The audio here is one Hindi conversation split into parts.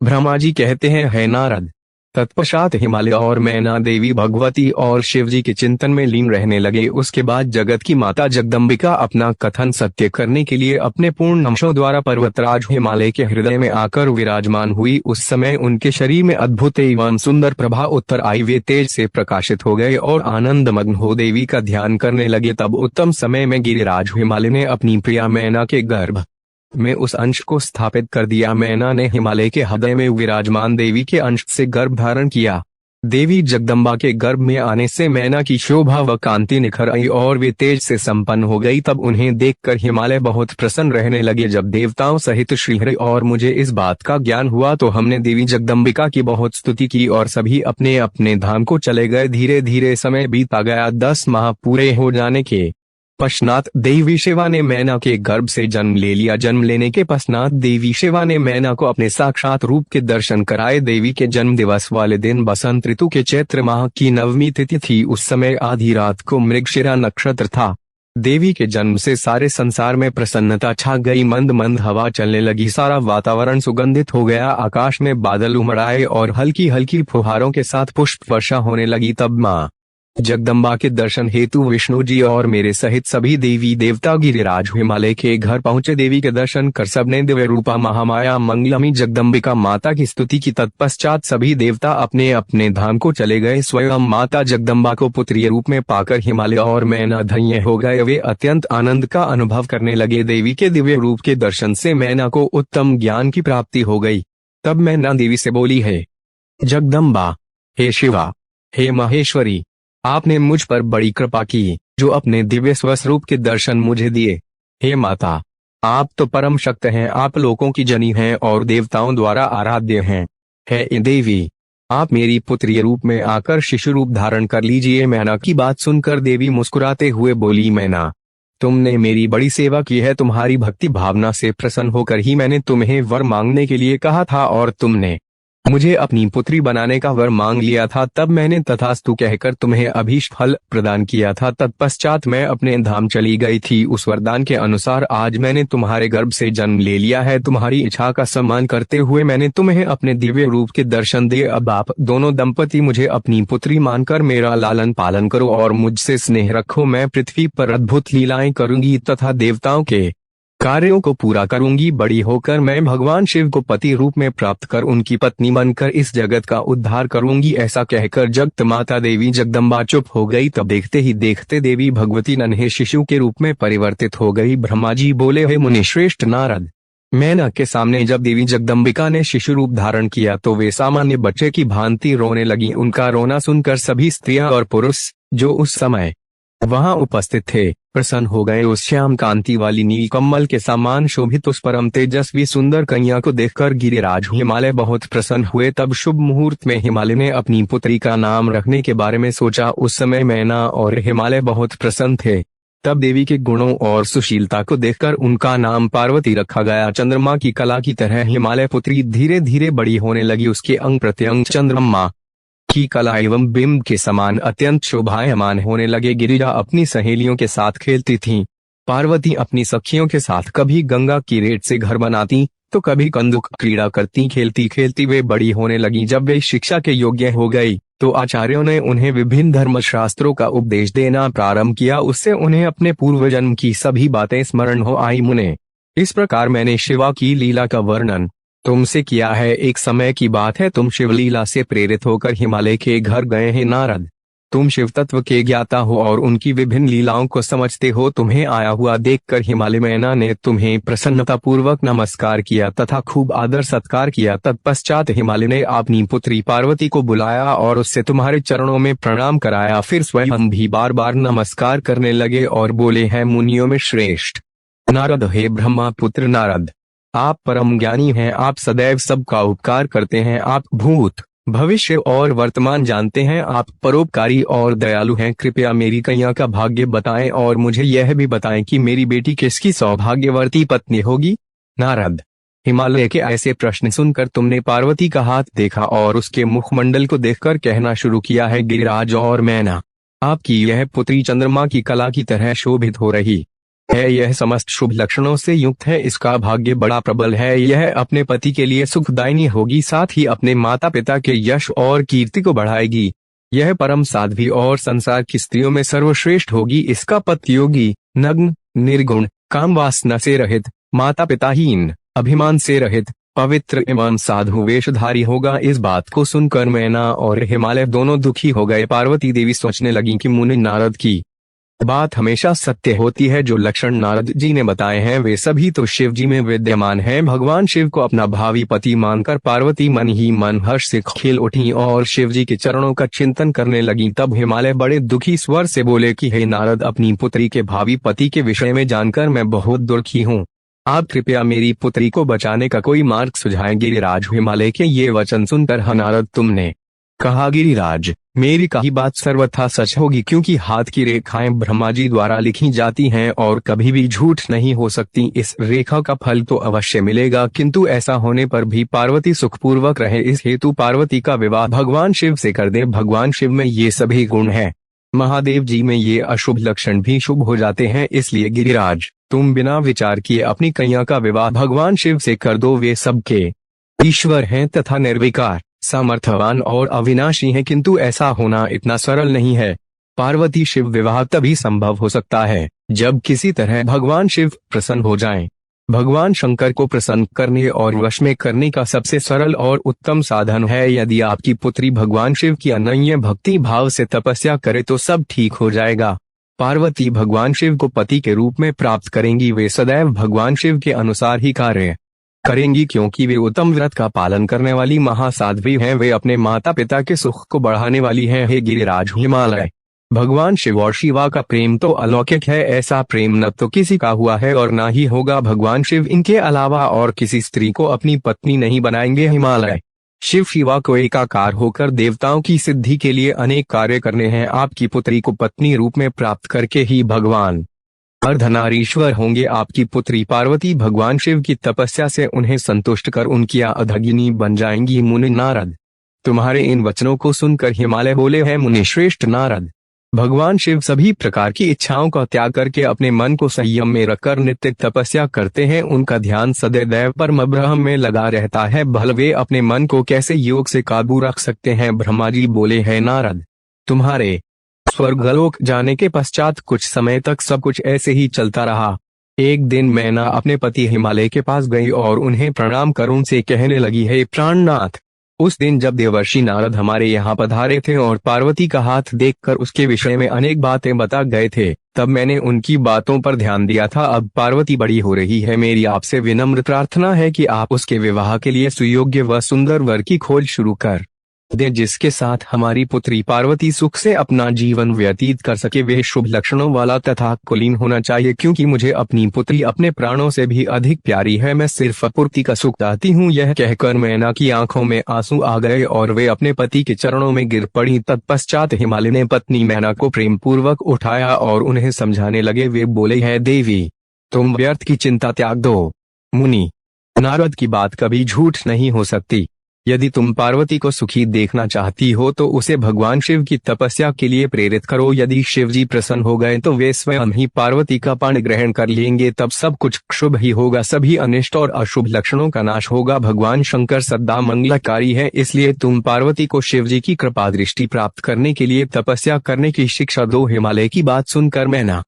ब्रह्मा जी कहते हैं, है नारद। तत्पश्चात हिमालय और मैना देवी भगवती और शिवजी के चिंतन में लीन रहने लगे। उसके बाद जगत की माता जगदम्बिका अपना कथन सत्य करने के लिए अपने पूर्ण अंशों द्वारा पर्वतराज हिमालय के हृदय में आकर विराजमान हुई। उस समय उनके शरीर में अद्भुत एवं सुंदर प्रभा उत्तर आई। वे तेज से प्रकाशित हो गए और आनंद मग्न हो देवी का ध्यान करने लगे। तब उत्तम समय में गिरिराज हिमालय ने अपनी प्रिया मैना के गर्भ में उस अंश को स्थापित कर दिया। मैना ने हिमालय के हृदय में विराजमान देवी के अंश से गर्भ धारण किया। देवी जगदम्बा के गर्भ में आने से मैना की शोभा व कांति निखर आई और वे तेज से संपन्न हो गई। तब उन्हें देखकर हिमालय बहुत प्रसन्न रहने लगे। जब देवताओं सहित श्रीहरि और मुझे इस बात का ज्ञान हुआ तो हमने देवी जगदम्बिका की बहुत स्तुति की और सभी अपने अपने धाम को चले गए। धीरे धीरे समय बीता गया। 10 माह पूरे हो जाने के पश्चात देवी शिवा ने मैना के गर्भ से जन्म ले लिया। जन्म लेने के पश्चात देवी शिवा ने मैना को अपने साक्षात रूप के दर्शन कराए। देवी के जन्म दिवस वाले दिन बसंत ऋतु के चैत्र माह की नवमी तिथि थी। उस समय आधी रात को मृगशिरा नक्षत्र था। देवी के जन्म से सारे संसार में प्रसन्नता छा गई। मंद मंद हवा चलने लगी। सारा वातावरण सुगंधित हो गया। आकाश में बादल उमड़ आए और हल्की हल्की फुहारों के साथ पुष्प वर्षा होने लगी। तब माँ जगदम्बा के दर्शन हेतु विष्णु जी और मेरे सहित सभी देवी देवता गिरिराज हिमालय के घर पहुंचे। देवी के दर्शन कर सबने दिव्य रूपा महामाया मंगलमी जगदम्बिका माता की स्तुति की। तत्पश्चात सभी देवता अपने अपने धाम को चले गए। स्वयं माता जगदम्बा को पुत्रीय रूप में पाकर हिमालय और मैना धन्य हो गए। वे अत्यंत आनंद का अनुभव करने लगे। देवी के दिव्य रूप के दर्शन से मैना को उत्तम ज्ञान की प्राप्ति हो गई। तब मैना देवी से बोली, है जगदम्बा, हे शिवा, हे महेश्वरी, आपने मुझ पर बड़ी कृपा की जो अपने दिव्य स्वस्वरूप के दर्शन मुझे दिए। हे माता, आप तो परम शक्त हैं। आप लोकों की जनी हैं और देवताओं द्वारा आराध्य हैं। हे देवी, आप मेरी पुत्री रूप में आकर शिशु रूप धारण कर लीजिए। मैना की बात सुनकर देवी मुस्कुराते हुए बोली, मैना, तुमने मेरी बड़ी सेवा की है। तुम्हारी भक्ति भावना से प्रसन्न होकर ही मैंने तुम्हें वर मांगने के लिए कहा था और तुमने मुझे अपनी पुत्री बनाने का वर मांग लिया था। तब मैंने तथास्तु कहकर तुम्हें अभीष्ट फल प्रदान किया था। तत्पश्चात मैं अपने धाम चली गई थी। उस वरदान के अनुसार आज मैंने तुम्हारे गर्भ से जन्म ले लिया है। तुम्हारी इच्छा का सम्मान करते हुए मैंने तुम्हें अपने दिव्य रूप के दर्शन दिए। अब आप दोनों दंपति मुझे अपनी पुत्री मानकर मेरा लालन पालन करो और मुझसे स्नेह रखो। मैं पृथ्वी पर अद्भुत लीलाएं करूंगी तथा देवताओं के कार्यों को पूरा करूंगी। बड़ी होकर मैं भगवान शिव को पति रूप में प्राप्त कर उनकी पत्नी बनकर इस जगत का उद्धार करूंगी। ऐसा कहकर जगत माता देवी जगदम्बा चुप हो गई। तब देखते ही देखते देवी भगवती नन्हे शिशु के रूप में परिवर्तित हो गई। ब्रह्मा जी बोले, हे मुनि श्रेष्ठ नारद, मैना के सामने जब देवी जगदम्बिका ने शिशु रूप धारण किया तो वे सामान्य बच्चे की भांति रोने लगी। उनका रोना सुनकर सभी स्त्रियां और पुरुष जो उस समय वहां उपस्थित थे प्रसन्न हो गए। उस श्याम कांति वाली नील कमल के समान शोभित उस परम तेजस्वी सुंदर कन्या को देखकर गिरिराज हिमालय बहुत प्रसन्न हुए। तब शुभ मुहूर्त में हिमालय ने अपनी पुत्री का नाम रखने के बारे में सोचा। उस समय मैना और हिमालय बहुत प्रसन्न थे। तब देवी के गुणों और सुशीलता को देखकर उनका नाम पार्वती रखा गया। चंद्रमा की कला की तरह हिमालय पुत्री धीरे धीरे बड़ी होने लगी। उसके अंग प्रत्यंग चंद्रमा की कला एवं बिंब के समान अत्यंत शोभायमान होने लगे। गिरिजा अपनी सहेलियों के साथ खेलती थीं। पार्वती अपनी सखियों के साथ कभी गंगा की रेत से घर बनाती तो कभी कंदुक क्रीड़ा करती। खेलती खेलती वे बड़ी होने लगी। जब वे शिक्षा के योग्य हो गई तो आचार्यों ने उन्हें विभिन्न धर्मशास्त्रों का उपदेश देना प्रारंभ किया। उससे उन्हें अपने पूर्व जन्म की सभी बातें स्मरण हो आई। मुने, इस प्रकार मैंने शिवा की लीला का वर्णन तुमसे किया है। एक समय की बात है, तुम शिवलीला से प्रेरित होकर हिमालय के घर गए हैं। नारद, तुम शिव तत्व के ज्ञाता हो और उनकी विभिन्न लीलाओं को समझते हो। तुम्हें आया हुआ देखकर हिमालय मैना ने तुम्हें प्रसन्नता पूर्वक नमस्कार किया तथा खूब आदर सत्कार किया। तत्पश्चात हिमालय ने अपनी पुत्री पार्वती को बुलाया और उससे तुम्हारे चरणों में प्रणाम कराया। फिर स्वयं भी बार बार नमस्कार करने लगे और बोले, हैं मुनियों में श्रेष्ठ नारद, हे ब्रह्मा पुत्र नारद, आप परम ज्ञानी हैं। आप सदैव सबका उपकार करते हैं। आप भूत भविष्य और वर्तमान जानते हैं। आप परोपकारी और दयालु हैं। कृपया मेरी कन्या का भाग्य बताएं और मुझे यह भी बताएं कि मेरी बेटी किसकी सौभाग्यवती पत्नी होगी। नारद, हिमालय के ऐसे प्रश्न सुनकर तुमने पार्वती का हाथ देखा और उसके मुखमंडल को देखकर कहना शुरू किया है, गिरिराज और मैना, आपकी यह पुत्री चंद्रमा की कला की तरह शोभित हो रही है, यह समस्त शुभ लक्षणों से युक्त है, इसका भाग्य बड़ा प्रबल है, यह अपने पति के लिए सुखदायिनी होगी, साथ ही अपने माता पिता के यश और कीर्ति को बढ़ाएगी। यह परम साध्वी और संसार की स्त्रियों में सर्वश्रेष्ठ होगी। इसका पति योगी, नग्न, निर्गुण, काम वासना से रहित, माता पिताहीन, अभिमान से रहित, पवित्र एवं साधु वेशधारी होगा। इस बात को सुनकर मैना और हिमालय दोनों दुखी हो गए। पार्वती देवी सोचने लगी कि मुनि नारद की बात हमेशा सत्य होती है। जो लक्षण नारद जी ने बताए हैं वे सभी तो शिव जी में विद्यमान हैं। भगवान शिव को अपना भावी पति मानकर पार्वती मन ही मन हर्ष से खिल उठी और शिव जी के चरणों का चिंतन करने लगी। तब हिमालय बड़े दुखी स्वर से बोले कि हे नारद, अपनी पुत्री के भावी पति के विषय में जानकर मैं बहुत दुखी हूँ। आप कृपया मेरी पुत्री को बचाने का कोई मार्ग सुझाएं। गिरिराज हिमालय के ये वचन सुनकर नारद, तुमने कहा गिरिराज, मेरी कही बात सर्वथा सच होगी, क्योंकि हाथ की रेखाएं ब्रह्मा जी द्वारा लिखी जाती हैं और कभी भी झूठ नहीं हो सकती। इस रेखा का फल तो अवश्य मिलेगा, किंतु ऐसा होने पर भी पार्वती सुखपूर्वक रहे, इस हेतु पार्वती का विवाह भगवान शिव से कर दे। भगवान शिव में ये सभी गुण हैं, महादेव जी में ये अशुभ लक्षण भी शुभ हो जाते हैं, इसलिए गिरिराज तुम बिना विचार किए अपनी कन्या का विवाह भगवान शिव से कर दो। वे सबके ईश्वर हैं तथा निर्विकार, सामर्थ्यवान और अविनाशी हैं, किंतु ऐसा होना इतना सरल नहीं है। पार्वती शिव विवाह तभी संभव हो सकता है जब किसी तरह भगवान शिव प्रसन्न हो जाएं। भगवान शंकर को प्रसन्न करने और वश में करने का सबसे सरल और उत्तम साधन है, यदि आपकी पुत्री भगवान शिव की अनन्य भक्ति भाव से तपस्या करे तो सब ठीक हो जाएगा। पार्वती भगवान शिव को पति के रूप में प्राप्त करेंगी। वे सदैव भगवान शिव के अनुसार ही कार्य करेंगी, क्योंकि वे उत्तम व्रत का पालन करने वाली महासाध्वी हैं। वे अपने माता पिता के सुख को बढ़ाने वाली हैं। हे गिरिराज हिमालय, भगवान शिव और शिवा का प्रेम तो अलौकिक है। ऐसा प्रेम न तो किसी का हुआ है और ना ही होगा। भगवान शिव इनके अलावा और किसी स्त्री को अपनी पत्नी नहीं बनाएंगे। हिमालय, शिव शिवा को एकाकार होकर देवताओं की सिद्धि के लिए अनेक कार्य करने हैं। आपकी पुत्री को पत्नी रूप में प्राप्त करके ही भगवान अर्धनारीश्वर होंगे। आपकी पुत्री पार्वती भगवान शिव की तपस्या से उन्हें संतुष्ट कर उनकी अधगिनी बन जाएंगी। मुनि नारद, तुम्हारे इन वचनों को सुनकर हिमालय बोले हैं, मुनि श्रेष्ठ नारद, भगवान शिव सभी प्रकार की इच्छाओं का त्याग करके अपने मन को संयम में रखकर नित्य तपस्या करते हैं। उनका ध्यान सदैव परम ब्रह्म में लगा रहता है। भले वे अपने मन को कैसे योग से काबू रख सकते हैं। ब्रह्मा जी बोले हैं, नारद, तुम्हारे स्वर्गलोक जाने के पश्चात कुछ समय तक सब कुछ ऐसे ही चलता रहा। एक दिन मैना अपने पति हिमालय के पास गई और उन्हें प्रणाम कर उनसे कहने लगी, हे प्राणनाथ, उस दिन जब देवर्षि नारद हमारे यहाँ पधारे थे और पार्वती का हाथ देखकर उसके विषय में अनेक बातें बता गए थे, तब मैंने उनकी बातों पर ध्यान दिया था। अब पार्वती बड़ी हो रही है, मेरी आपसे विनम्र प्रार्थना है कि आप उसके विवाह के लिए सुयोग्य व सुंदर वर की खोज शुरू कर दे, जिसके साथ हमारी पुत्री पार्वती सुख से अपना जीवन व्यतीत कर सके। वे शुभ लक्षणों वाला तथा कुलीन होना चाहिए, क्योंकि मुझे अपनी पुत्री अपने प्राणों से भी अधिक प्यारी है। मैं सिर्फ पूर्ति का सुख चाहती हूँ। यह कहकर मैना की आंखों में आंसू आ गए और वे अपने पति के चरणों में गिर पड़ी। तत्पश्चात हिमालय ने पत्नी मैना को प्रेम पूर्वक उठाया और उन्हें समझाने लगे। वे बोले, है देवी, तुम व्यर्थ की चिंता त्याग दो। मुनि नारद की बात कभी झूठ नहीं हो सकती। यदि तुम पार्वती को सुखी देखना चाहती हो तो उसे भगवान शिव की तपस्या के लिए प्रेरित करो। यदि शिव जी प्रसन्न हो गए तो वे स्वयं ही पार्वती का पाणी ग्रहण कर लेंगे, तब सब कुछ शुभ ही होगा। सभी अनिष्ट और अशुभ लक्षणों का नाश होगा। भगवान शंकर सदा मंगलकारी है, इसलिए तुम पार्वती को शिव जी की कृपा दृष्टि प्राप्त करने के लिए तपस्या करने की शिक्षा दो। हिमालय की बात सुनकर मैना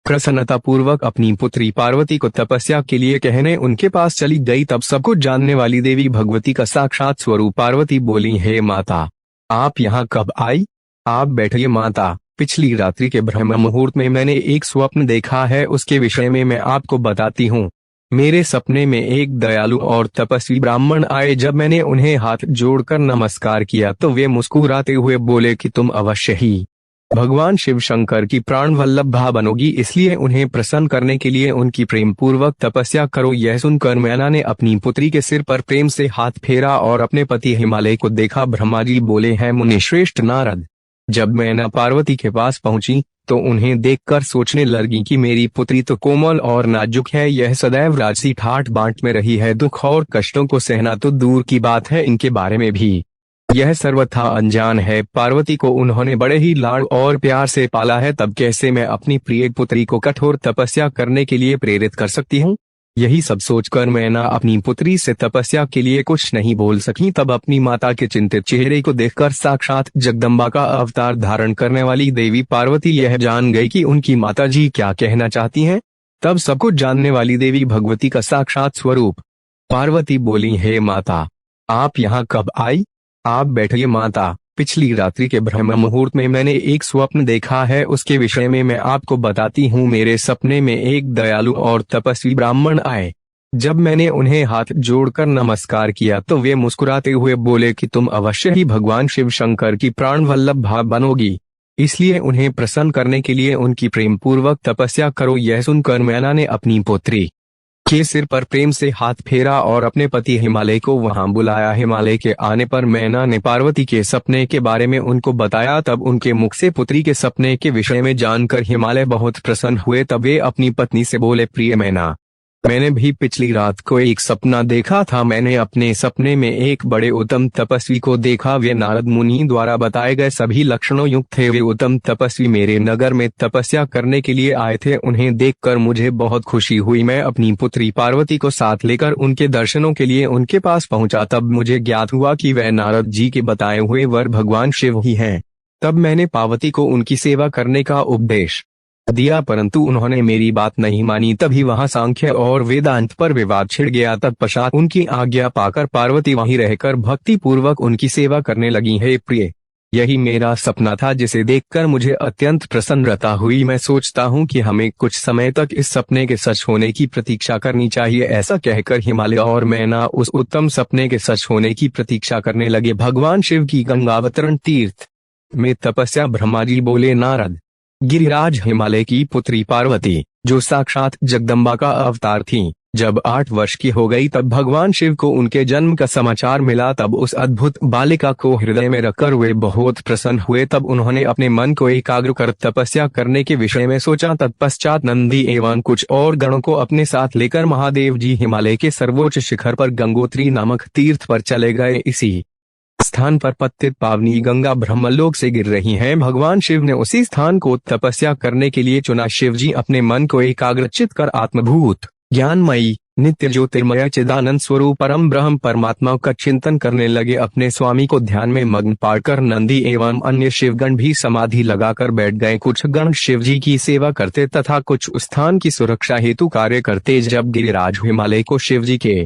प्रसन्नता पूर्वक अपनी पुत्री पार्वती को तपस्या के लिए कहने उनके पास चली गई। तब सब कुछ जानने वाली देवी भगवती का साक्षात स्वरूप पार्वती बोली, हे माता, आप यहाँ कब आई? आप बैठिए माता, पिछली रात्रि के ब्रह्म मुहूर्त में मैंने एक स्वप्न देखा है, उसके विषय में मैं आपको बताती हूँ। मेरे सपने में एक दयालु और तपस्वी ब्राह्मण आए। जब मैंने उन्हें हाथ जोड़कर नमस्कार किया तो वे मुस्कुराते हुए बोले कि तुम अवश्य ही भगवान शिव शंकर की प्राण वल्लभा बनोगी, इसलिए उन्हें प्रसन्न करने के लिए उनकी प्रेम पूर्वक तपस्या करो। यह सुनकर मैना ने अपनी पुत्री के सिर पर प्रेम से हाथ फेरा और अपने पति हिमालय को देखा। ब्रह्मा जी बोले हैं, मुनि श्रेष्ठ नारद, जब मैना पार्वती के पास पहुंची तो उन्हें देखकर सोचने लगी कि मेरी पुत्री तो कोमल और नाजुक है, यह सदैव राजसी ठाट बांट में रही है। दुख और कष्टों को सहना तो दूर की बात है, इनके बारे में भी यह सर्वथा अनजान है। पार्वती को उन्होंने बड़े ही लाड़ और प्यार से पाला है, तब कैसे मैं अपनी प्रिय पुत्री को कठोर तपस्या करने के लिए प्रेरित कर सकती हूँ। यही सब सोचकर मैना अपनी पुत्री से तपस्या के लिए कुछ नहीं बोल सकी। तब अपनी माता के चिंतित चेहरे को देखकर साक्षात जगदम्बा का अवतार धारण करने वाली देवी पार्वती यह जान गई कि उनकी माता जी क्या कहना चाहती हैं। तब सब कुछ जानने वाली देवी भगवती का साक्षात स्वरूप। पार्वती बोली, हे माता, आप यहाँ कब आई? आप बैठिए माता, पिछली रात्रि के ब्रह्म मुहूर्त में मैंने एक स्वप्न देखा है, उसके विषय में मैं आपको बताती हूँ। मेरे सपने में एक दयालु और तपस्वी ब्राह्मण आए। जब मैंने उन्हें हाथ जोड़कर नमस्कार किया तो वे मुस्कुराते हुए बोले कि तुम अवश्य ही भगवान शिव शंकर की प्राण वल्लभ भाव बनोगी, इसलिए उन्हें प्रसन्न करने के लिए उनकी प्रेम पूर्वक तपस्या करो। यह सुनकर मैना ने अपनी पुत्री के सिर पर प्रेम से हाथ फेरा और अपने पति हिमालय को वहां बुलाया। हिमालय के आने पर मैना ने पार्वती के सपने के बारे में उनको बताया। तब उनके मुख से पुत्री के सपने के विषय में जानकर हिमालय बहुत प्रसन्न हुए। तब वे अपनी पत्नी से बोले, प्रिय मैना, मैंने भी पिछली रात को एक सपना देखा था। मैंने अपने सपने में एक बड़े उत्तम तपस्वी को देखा। वे नारद मुनि द्वारा बताए गए सभी लक्षणों युक्त थे। वे उत्तम तपस्वी मेरे नगर में तपस्या करने के लिए आए थे। उन्हें देखकर मुझे बहुत खुशी हुई। मैं अपनी पुत्री पार्वती को साथ लेकर उनके दर्शनों के लिए उनके पास पहुंचा। तब मुझे ज्ञात हुआ कि वह नारद जी के बताए हुए वर भगवान शिव ही हैं। तब मैंने पार्वती को उनकी सेवा करने का उपदेश दिया, परंतु उन्होंने मेरी बात नहीं मानी। तभी वहां सांख्य और वेदांत पर विवाद छिड़ गया। तत्पश्चात उनकी आज्ञा पाकर पार्वती वहीं रहकर भक्ति पूर्वक उनकी सेवा करने लगी। हे प्रिय, यही मेरा सपना था जिसे देखकर मुझे अत्यंत प्रसन्नता हुई। मैं सोचता हूँ कि हमें कुछ समय तक इस सपने के सच होने की प्रतीक्षा करनी चाहिए। ऐसा कहकर हिमालय और मैना उस उत्तम सपने के सच होने की प्रतीक्षा करने लगे। भगवान शिव की गंगावतरण तीर्थ में तपस्या। ब्रह्मा जी बोले, नारद, गिरिराज हिमालय की पुत्री पार्वती, जो साक्षात जगदम्बा का अवतार थी, जब 8 वर्ष की हो गई तब भगवान शिव को उनके जन्म का समाचार मिला। तब उस अद्भुत बालिका को हृदय में रखकर वे बहुत प्रसन्न हुए। तब उन्होंने अपने मन को एकाग्र कर तपस्या करने के विषय में सोचा। तत्पश्चात नंदी एवं कुछ और गणों को अपने साथ लेकर महादेव जी हिमालय के सर्वोच्च शिखर पर गंगोत्री नामक तीर्थ पर चले गए। इसी स्थान पर पतित पावनी गंगा ब्रह्मलोक से गिर रही हैं। भगवान शिव ने उसी स्थान को तपस्या करने के लिए चुना। शिव जी अपने मन को एकाग्रचित कर आत्मभूत ज्ञानमयी नित्य ज्योतिर्मय चिदानंद स्वरूप परम ब्रह्म परमात्मा का चिंतन करने लगे। अपने स्वामी को ध्यान में मग्न पाकर नंदी एवं अन्य शिवगण भी समाधि लगाकर बैठ गए। कुछ गण शिव जी की सेवा करते तथा कुछ उस स्थान की सुरक्षा हेतु कार्य करते। जब गिरिराज हिमालय को शिव जी के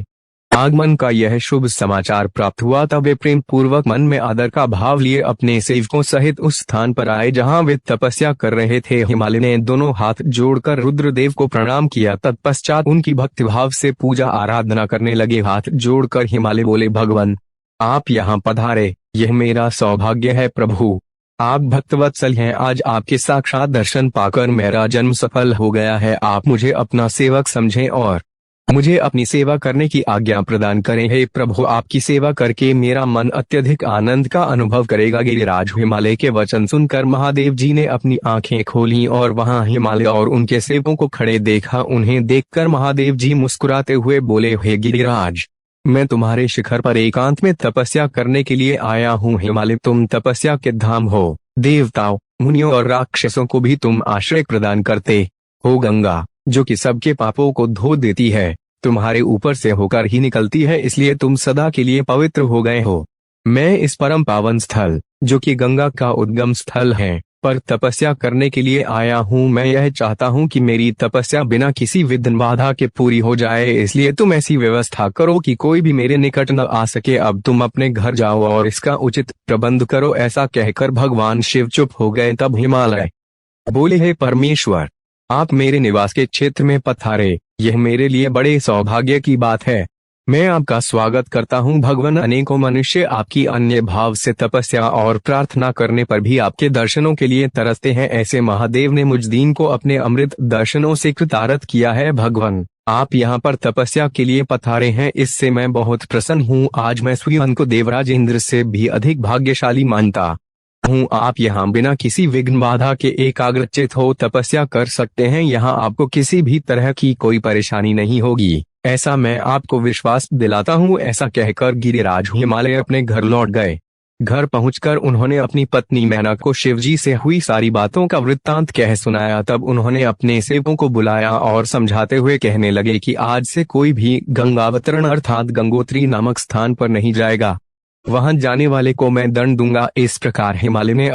आगमन का यह शुभ समाचार प्राप्त हुआ तब वे प्रेम पूर्वक मन में आदर का भाव लिए अपने सेवकों सहित उस स्थान पर आए जहां वे तपस्या कर रहे थे। हिमालय ने दोनों हाथ जोड़कर रुद्रदेव को प्रणाम किया। तत्पश्चात उनकी भक्तिभाव से पूजा आराधना करने लगे। हाथ जोड़कर हिमालय बोले, भगवान, आप यहाँ पधारे, यह मेरा सौभाग्य है। प्रभु, आप भक्तवत्सल हैं। आज आपके साक्षात दर्शन पाकर मेरा जन्म सफल हो गया है। आप मुझे अपना सेवक समझें और मुझे अपनी सेवा करने की आज्ञा प्रदान करें। हे प्रभु, आपकी सेवा करके मेरा मन अत्यधिक आनंद का अनुभव करेगा। गिरिराज हिमालय के वचन सुनकर महादेव जी ने अपनी आंखें खोलीं और वहां हिमालय और उनके सेवकों को खड़े देखा। उन्हें देखकर महादेव जी मुस्कुराते हुए बोले, हे गिरिराज, मैं तुम्हारे शिखर पर एकांत में तपस्या करने के लिए आया हूँ। हिमालय, तुम तपस्या के धाम हो। देवताओं, मुनियों और राक्षसों को भी तुम आश्रय प्रदान करते हो। गंगा, जो कि सबके पापों को धो देती है, तुम्हारे ऊपर से होकर ही निकलती है, इसलिए तुम सदा के लिए पवित्र हो गए हो। मैं इस परम पावन स्थल, जो कि गंगा का उद्गम स्थल है, पर तपस्या करने के लिए आया हूँ। मैं यह चाहता हूँ कि मेरी तपस्या बिना किसी विघ्न बाधा के पूरी हो जाए, इसलिए तुम ऐसी व्यवस्था करो कि कोई भी मेरे निकट न आ सके। अब तुम अपने घर जाओ और इसका उचित प्रबंध करो। ऐसा कहकर भगवान शिव चुप हो गए। तब हिमालय बोले, हे परमेश्वर, आप मेरे निवास के क्षेत्र में पधारे, यह मेरे लिए बड़े सौभाग्य की बात है। मैं आपका स्वागत करता हूँ। भगवान, अनेकों मनुष्य आपकी अन्य भाव से तपस्या और प्रार्थना करने पर भी आपके दर्शनों के लिए तरसते हैं। ऐसे महादेव ने मुझ दीन को अपने अमृत दर्शनों से कृतार्थ किया है। भगवान, आप यहाँ पर तपस्या के लिए पधारे हैं, इससे मैं बहुत प्रसन्न हूँ। आज मैं स्वयं को देवराज इंद्र से भी अधिक भाग्यशाली मानता हूँ। आप यहाँ बिना किसी विघ्न बाधा के एकाग्रचित हो तपस्या कर सकते हैं। यहाँ आपको किसी भी तरह की कोई परेशानी नहीं होगी, ऐसा मैं आपको विश्वास दिलाता हूँ। ऐसा कहकर गिरिराज हिमालय अपने घर लौट गए। घर पहुंचकर उन्होंने अपनी पत्नी मैना को शिवजी से हुई सारी बातों का वृत्तांत कह सुनाया। तब उन्होंने अपने सेवकों को बुलाया और समझाते हुए कहने लगे कि आज से कोई भी गंगावतरण अर्थात गंगोत्री नामक स्थान पर नहीं जाएगा, वहां जाने वाले को मैं दंड दूंगा। इस प्रकार हिमालय ने